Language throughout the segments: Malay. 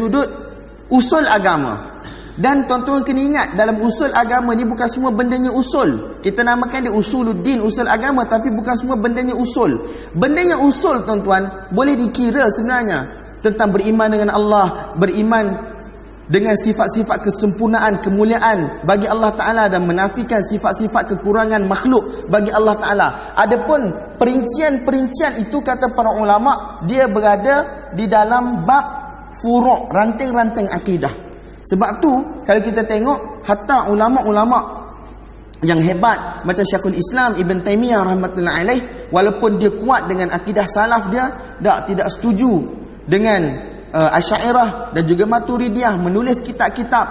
sudut usul agama. Dan tuan-tuan kena ingat, dalam usul agama ni bukan semua bendanya usul. Kita namakan dia usuluddin, usul agama, tapi bukan semua bendanya usul. Bendanya usul tuan-tuan boleh dikira sebenarnya tentang beriman dengan Allah, beriman dengan sifat-sifat kesempurnaan, kemuliaan bagi Allah Ta'ala, dan menafikan sifat-sifat kekurangan makhluk bagi Allah Ta'ala. Adapun perincian-perincian itu, kata para ulama', dia berada di dalam bab furu', ranting-ranting akidah. Sebab tu kalau kita tengok, hatta ulama'-ulama' yang hebat macam Syekhul Islam Ibn Taymiyah rahmatullahi alaih, walaupun dia kuat dengan akidah salaf dia, tidak setuju dengan Asy'ariyah dan juga Maturidiyah, menulis kitab-kitab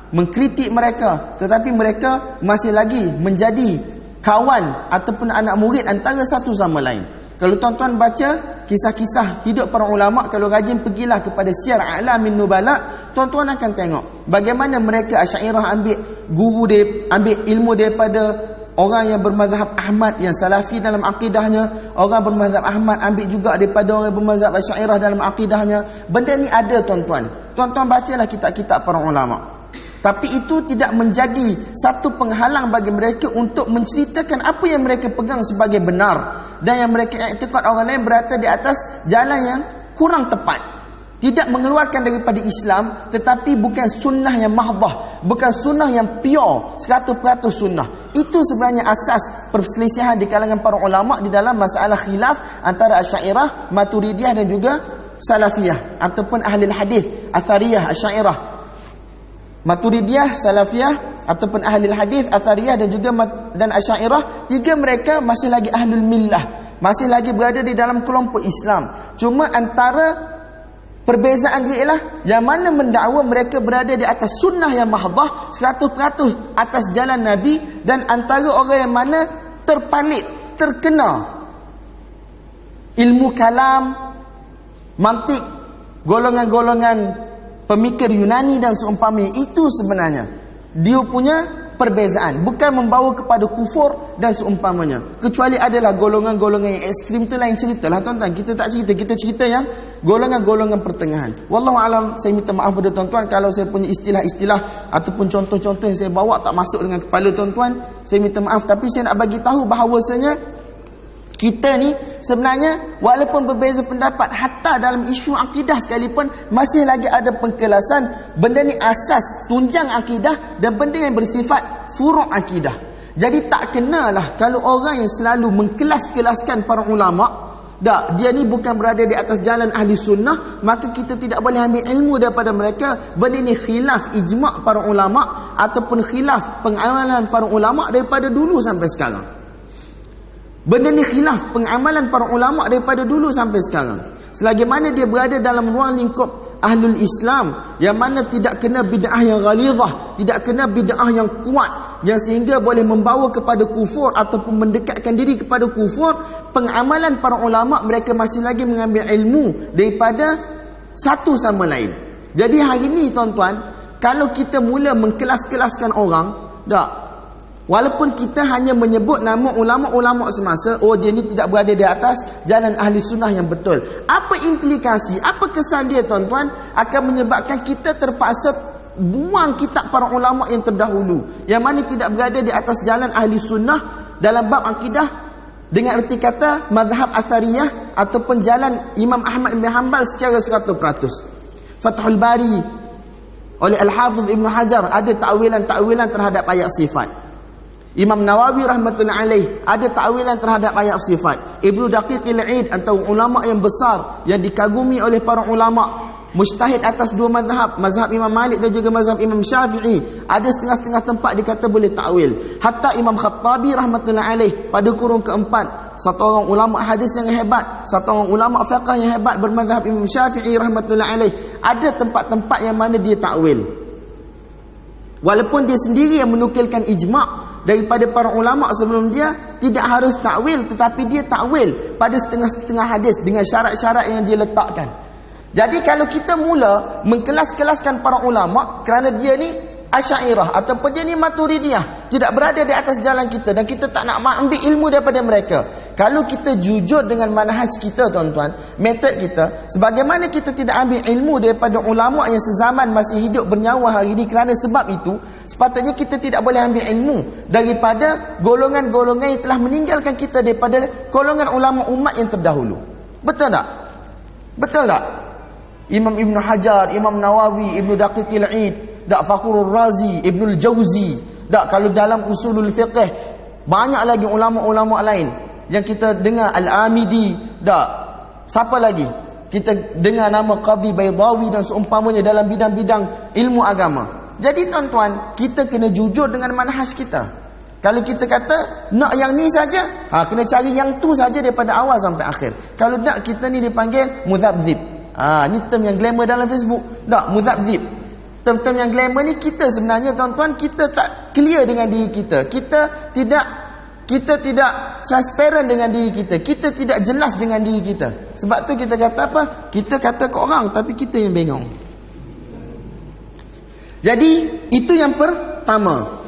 mengkritik mereka, tetapi mereka masih lagi menjadi kawan ataupun anak murid antara satu sama lain. Kalau tuan-tuan baca kisah-kisah hidup para ulama', kalau rajin pergilah kepada Siyar A'lamin Nubala, tuan-tuan akan tengok bagaimana mereka Asy'ariyah ambil ilmu daripada orang yang bermazhab Ahmad, yang salafi dalam akidahnya. Orang bermazhab Ahmad ambil juga daripada orang yang bermazhab Asy'ariyah dalam akidahnya. Benda ni ada tuan-tuan. Tuan-tuan bacalah kitab-kitab para ulama'. Tapi itu tidak menjadi satu penghalang bagi mereka untuk menceritakan apa yang mereka pegang sebagai benar, dan yang mereka iktikad orang lain berada di atas jalan yang kurang tepat. Tidak mengeluarkan daripada Islam, tetapi bukan sunnah yang mahdah, bukan sunnah yang pure 100% sunnah. Itu sebenarnya asas perselisihan di kalangan para ulama' di dalam masalah khilaf antara Asy'ariyah, Maturidiyah dan juga Salafiyah ataupun ahli hadis, Athariyah, Asy'ariyah. Maturidiyah, Salafiyah ataupun ahli hadis, Athariyah dan juga dan Asy'ariyah, tiga mereka masih lagi ahlul millah, masih lagi berada di dalam kelompok Islam. Cuma antara perbezaan dia ialah yang mana mendakwa mereka berada di atas sunnah yang mahdah 100% atas jalan Nabi, dan antara orang yang mana terpalit, terkena ilmu kalam, mantik, golongan-golongan pemikir Yunani dan seumpamanya. Itu sebenarnya dia punya perbezaan, bukan membawa kepada kufur dan seumpamanya. Kecuali adalah golongan-golongan yang ekstrim, tu lain cerita lah tuan-tuan. Kita tak cerita, kita cerita yang golongan-golongan pertengahan. Wallahu alam. Saya minta maaf pada tuan-tuan kalau saya punya istilah-istilah ataupun contoh-contoh yang saya bawa tak masuk dengan kepala tuan-tuan. Saya minta maaf, tapi saya nak bagi tahu bahawasanya kita ni sebenarnya walaupun berbeza pendapat, hatta dalam isu akidah sekalipun, masih lagi ada pengkelasan. Benda ni asas tunjang akidah dan benda yang bersifat furu' akidah. Jadi tak kenalah kalau orang yang selalu mengkelas-kelaskan para ulama', dia ni bukan berada di atas jalan ahli sunnah, maka kita tidak boleh ambil ilmu daripada mereka. Benda ni khilaf ijma' para ulama' ataupun khilaf pengamalan para ulama' daripada dulu sampai sekarang. Benda ni khilaf pengamalan para ulama' daripada dulu sampai sekarang. Selagi mana dia berada dalam ruang lingkup ahlul Islam, yang mana tidak kena bid'ah yang ghalidhah, tidak kena bid'ah yang kuat, yang sehingga boleh membawa kepada kufur ataupun mendekatkan diri kepada kufur, pengamalan para ulama' mereka masih lagi mengambil ilmu daripada satu sama lain. Jadi hari ni tuan-tuan, kalau kita mula mengkelas-kelaskan orang, walaupun kita hanya menyebut nama ulama'-ulama' semasa, dia ni tidak berada di atas jalan ahli sunnah yang betul. Apa implikasi, apa kesan dia tuan-tuan? Akan menyebabkan kita terpaksa buang kitab para ulama' yang terdahulu, yang mana tidak berada di atas jalan ahli sunnah dalam bab akidah, dengan erti kata mazhab Athariyah ataupun jalan Imam Ahmad bin Hanbal secara 100%. Fathul Bari oleh Al-Hafiz Ibn Hajar ada ta'wilan-ta'wilan terhadap ayat sifat. Imam Nawawi rahmatullahi alaih ada ta'wilan terhadap ayat sifat. Ibnu Daqiqil Aid atau ulama yang besar yang dikagumi oleh para ulama, mujtahid atas dua mazhab, mazhab Imam Malik dan juga mazhab Imam Syafi'i, ada setengah-setengah tempat dikata boleh ta'wil. Hatta Imam Khattabi rahmatullahi alaih pada kurun keempat, satu orang ulama hadis yang hebat, satu orang ulama fiqh yang hebat bermazhab Imam Syafi'i rahmatullahi alaih, ada tempat-tempat yang mana dia ta'wil. Walaupun dia sendiri yang menukilkan ijma' daripada para ulama' sebelum dia, tidak harus takwil, tetapi dia takwil pada setengah-setengah hadis dengan syarat-syarat yang dia letakkan. Jadi kalau kita mula mengkelas-kelaskan para ulama' kerana dia ni Asy'ariyah ataupun jenis Maturidiyah tidak berada di atas jalan kita, dan kita tak nak ambil ilmu daripada mereka. Kalau kita jujur dengan manhaj kita, tuan-tuan, metod kita, sebagaimana kita tidak ambil ilmu daripada ulama yang sezaman masih hidup bernyawa hari ini, kerana sebab itu sepatutnya kita tidak boleh ambil ilmu daripada golongan-golongan yang telah meninggalkan kita, daripada golongan ulama umat yang terdahulu. Betul tak? Betul tak? Imam Ibn Hajar, Imam Nawawi, Ibn Daqiqil Id, dak Fakhrul Razi, Ibnul Jauzi, dak kalau dalam usulul fiqh banyak lagi ulama-ulama lain yang kita dengar, Al-Amidi, dak siapa lagi kita dengar nama Qadhi Baydawi dan seumpamanya dalam bidang-bidang ilmu agama. Jadi tuan-tuan, kita kena jujur dengan manhaj kita. Kalau kita kata nak yang ni saja, kena cari yang tu saja daripada awal sampai akhir. Kalau tak, kita ni dipanggil muzabzib. Ni term yang glamour dalam Facebook. Tak, muzabzib. Term-term yang glamour ni, kita sebenarnya tuan-tuan, kita tak clear dengan diri kita. Kita tidak transparent dengan diri kita. Kita tidak jelas dengan diri kita. Sebab tu kita kata apa? Kita kata ke orang, tapi kita yang bengong. Jadi itu yang pertama.